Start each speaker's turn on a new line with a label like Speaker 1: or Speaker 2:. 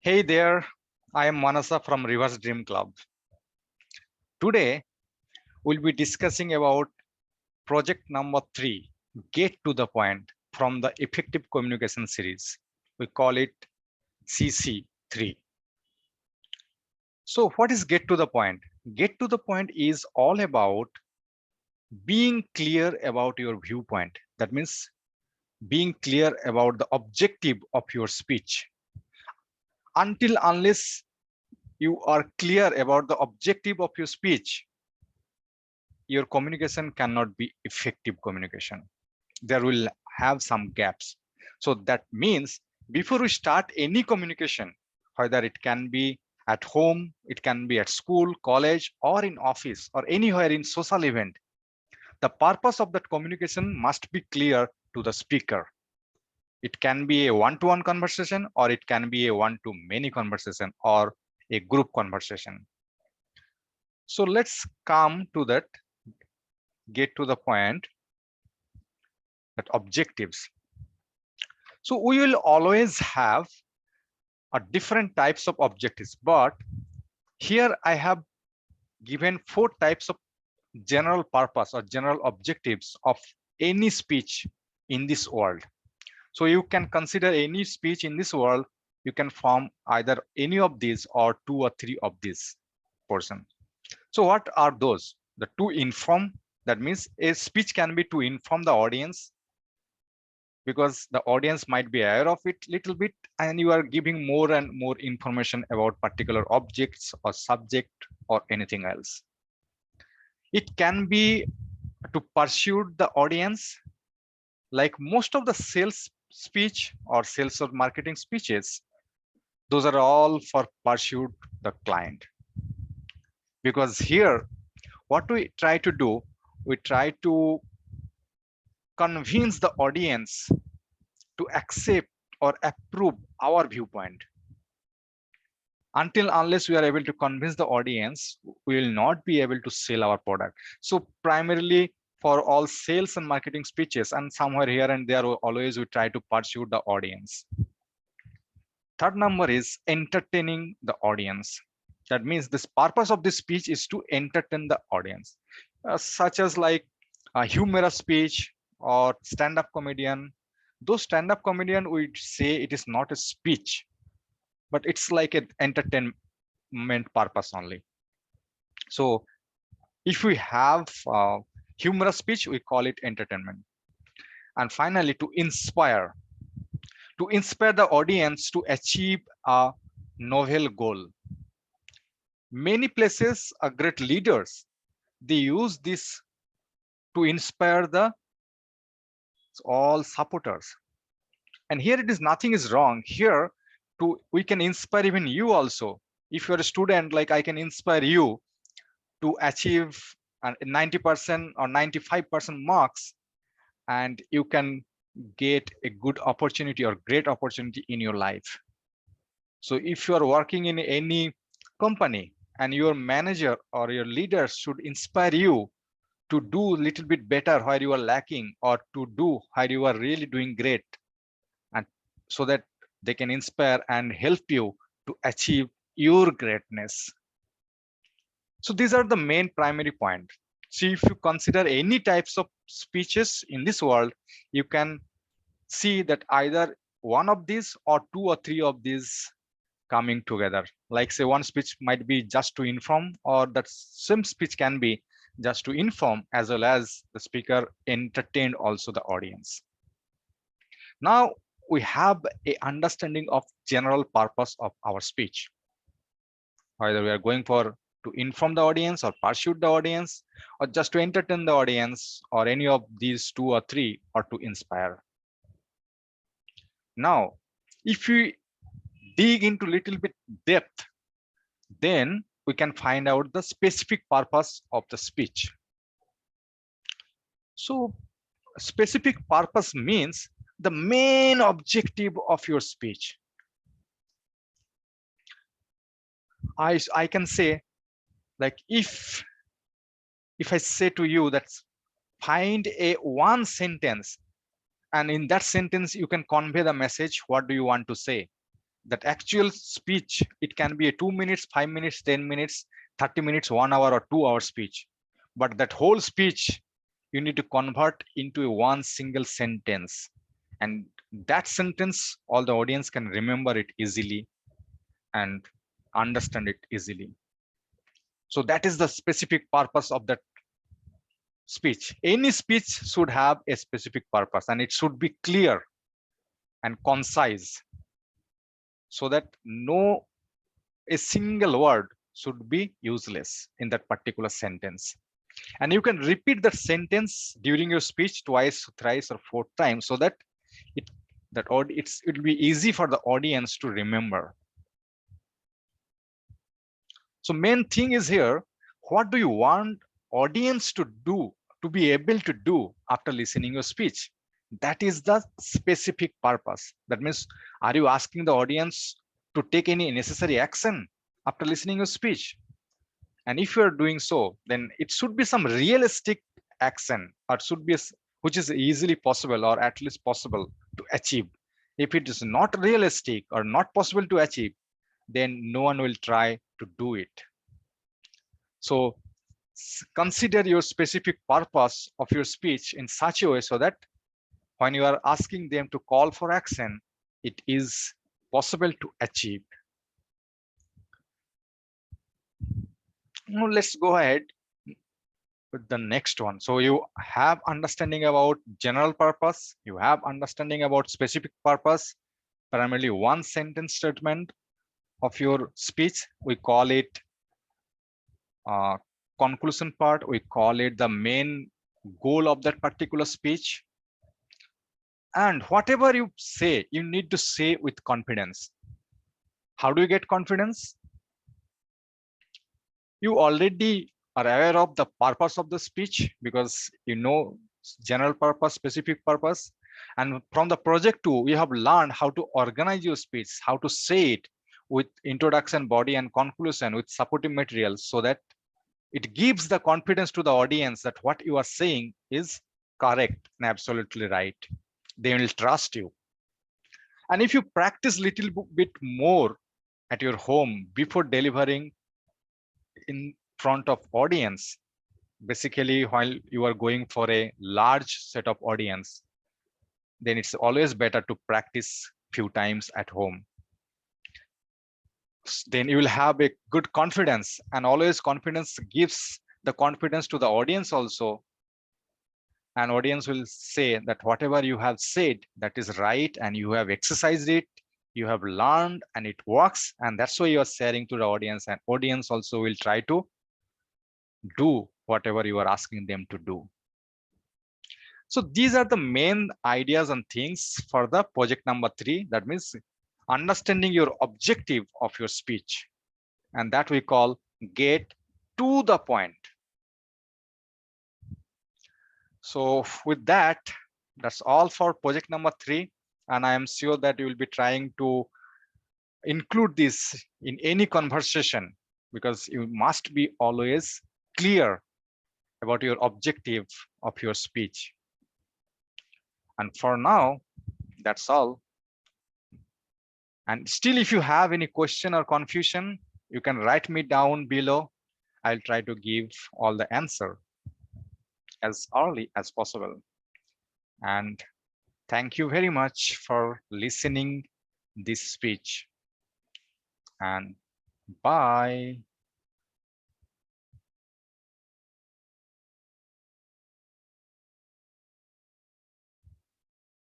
Speaker 1: Hey there, I am Manasa from Reverse Dream Club. Today, we'll be discussing about project number 3, Get to the Point from the Effective Communication series. We call it CC3. So what is Get to the Point? Get to the Point is all about being clear about your viewpoint. That means being clear about the objective of your speech. Unless you are clear about the objective of your speech, your communication cannot be effective communication. There will have some gaps. So that means before we start any communication, whether it can be at home, it can be at school, college, or in office, or anywhere in social event, the purpose of that communication must be clear to the speaker. It can be a one-to-one conversation, or it can be a one-to-many conversation, or a group conversation. So let's come to that, get to the point, that objectives. So we will always have a different types of objectives, but here I have given 4 types of general purpose or general objectives of any speech in this world. So you can consider any speech in this world, you can form either any of these or 2 or 3 of these portion. So what are those? The to inform, that means a speech can be to inform the audience, because the audience might be aware of it little bit, and you are giving more and more information about particular objects or subject or anything else. It can be to pursue the audience, like most of the sales speech or sales or marketing speeches, those are all for pursue the client. Because here what we try to do, we try to convince the audience to accept or approve our viewpoint. Unless we are able to convince the audience, we will not be able to sell our product. So primarily for all sales and marketing speeches, and somewhere here and there, always we try to pursue the audience. Third number is entertaining the audience. That means this purpose of this speech is to entertain the audience, such as like a humorous speech or stand-up comedian. Those stand-up comedian, we say it is not a speech, but it's like an entertainment purpose only. So if we have humorous speech, we call it entertainment. And finally, to inspire the audience to achieve a novel goal. Many places are great leaders, they use this to inspire the all supporters. And here it is, nothing is wrong here. We can inspire even you also. If you're a student, like I can inspire you to achieve 90% or 95% marks, and you can get a good opportunity or great opportunity in your life. So if you are working in any company and your manager or your leader should inspire you to do a little bit better where you are lacking, or to do where you are really doing great, and so that they can inspire and help you to achieve your greatness. So these are the main primary point. So if you consider any types of speeches in this world, you can see that either one of these or 2 or 3 of these coming together. Like say one speech might be just to inform, or that same speech can be just to inform as well as the speaker entertained also the audience. Now we have a understanding of general purpose of our speech, whether we are going for to inform the audience or pursue the audience, or just to entertain the audience, or any of these 2 or 3, or to inspire. Now if we dig into little bit depth, then we can find out the specific purpose of the speech. So specific purpose means the main objective of your speech. I can say, like if I say to you that find a one sentence, and in that sentence you can convey the message, what do you want to say? that actual speech, it can be a 2 minutes, 5 minutes, 10 minutes, 30 minutes, 1 hour or 2 hour speech. But that whole speech, you need to convert into a one single sentence. And that sentence, all the audience can remember it easily and understand it easily. So that is the specific purpose of that speech. Any speech should have a specific purpose and it should be clear and concise, so that no a single word should be useless in that particular sentence. And you can repeat that sentence during your speech twice, thrice, or 4 times, so that it will be easy for the audience to remember. So main thing is here, what do you want audience to do, to be able to do after listening your speech? That is the specific purpose. That means, are you asking the audience to take any necessary action after listening your speech? And if you are doing so, then it should be some realistic action, or should be which is easily possible or at least possible to achieve. If it is not realistic or not possible to achieve, then no one will try to do it. So consider your specific purpose of your speech in such a way so that when you are asking them to call for action, it is possible to achieve. Now let's go ahead with the next one. So you have understanding about general purpose, you have understanding about specific purpose, primarily one sentence statement of your speech. We call it conclusion part. We call it the main goal of that particular speech. And whatever you say, you need to say with confidence. How do you get confidence? You already are aware of the purpose of the speech, because you know general purpose, specific purpose. And from the project 2, we have learned how to organize your speech, how to say it with introduction, body, and conclusion with supporting materials, so that it gives the confidence to the audience that what you are saying is correct and absolutely right. They will trust you. And if you practice little bit more at your home before delivering in front of audience, basically while you are going for a large set of audience, then it's always better to practice few times at home. Then you will have a good confidence, and always confidence gives the confidence to the audience also. And audience will say that whatever you have said, that is right, and you have exercised it, you have learned, and it works. And that's why you are sharing to the audience, and audience also will try to do whatever you are asking them to do. So these are the main ideas and things for the project number 3. That means understanding your objective of your speech, and that we call get to the point. So with that, that's all for project number 3. And I am sure that you will be trying to include this in any conversation, because you must be always clear about your objective of your speech. And for now, that's all. And still, if you have any question or confusion, you can write me down below. I'll try to give all the answer as early as possible. And thank you very much for listening this speech. And bye.